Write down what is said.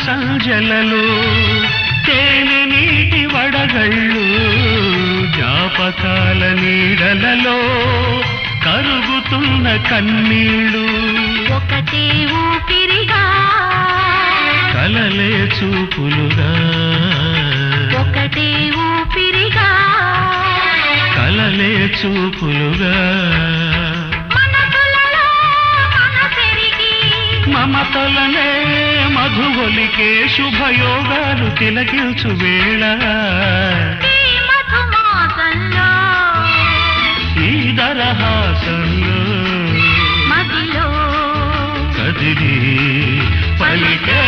సంజలలో తేనె నీటి వడగళ్ళు జ్ఞాపకాల నీడలలో కరుగుతున్న కన్నీళ్ళు ఒకటే ఊపిరిగా కలలే చూపులుగా ఒకటే ఊపిరిగా కలలే చూపులుగా మనసులలో మనసెరిగి మమతలనే మధువొలికే శుభయోగాలు తిలకించు వేళ ఈ మధుమాసంలో ఈ దరహాసంలో మదిలో కదిలి పలికే